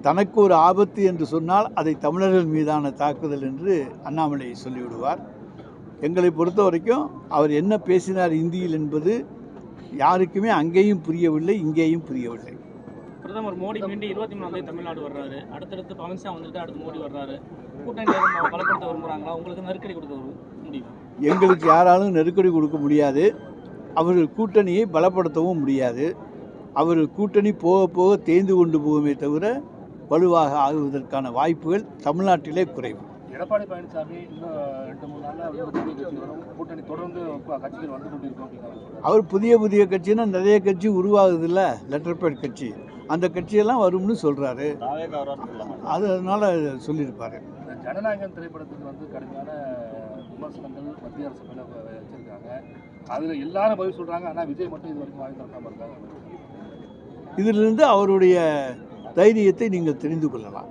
தனக்கு ஒரு ஆபத்து என்று சொன்னால் அதை தமிழர்கள் மீதான தாக்குதல் என்று அண்ணாமலை சொல்லிவிடுவார். எங்களை பொறுத்த வரைக்கும் அவர் என்ன பேசினார் இந்தியில் என்பது யாருக்குமே அங்கேயும் புரியவில்லை, இங்கேயும் புரியவில்லை. பிரதமர் மோடி மீண்டும் 23 தமிழ்நாடு வர்றாரு. அடுத்தடுத்து பவன்ஷா வந்துட்டு அடுத்து மோடி வர்றாரு. கூட்டணி பலப்படுத்த விரும்புகிறாங்களா? உங்களுக்கு நெருக்கடி கொடுக்க முடியும்? எங்களுக்கு யாராலும் நெருக்கடி கொடுக்க முடியாது. அவர்கள் கூட்டணியை பலப்படுத்தவும் முடியாது. அவர்கள் கூட்டணி போக போக தேய்ந்து கொண்டு போகுமே தவிர வலுவாக ஆகுவதற்கான வாய்ப்புகள் தமிழ்நாட்டிலே குறைவு. எடப்பாடி பழனிசாமி இன்னும் 2-3 நாளில் கூட்டணி தொடர்ந்து கட்சிகள் வந்து கொண்டிருக்கோம். அவர் புதிய கட்சின்னா நிறைய கட்சி உருவாகுதில்ல, லெட்டர் பேட் கட்சி, அந்த கட்சியெல்லாம் வரும்னு சொல்கிறாரு. அதனால சொல்லியிருப்பார். ஜனநாயகம் திரைப்படத்துக்கு வந்து கடுமையான விமர்சனங்கள் மத்திய அரசு மேலே வச்சிருக்காங்க. அதில் எல்லாரும் பதில் சொல்கிறாங்க. ஆனால் விஜய் மட்டும் இது வரைக்கும் வாங்கி தரக்காமல் இருக்காங்க. இதிலிருந்து அவருடைய தைரியத்தை நீங்கள் தெரிந்து கொள்ளலாம்.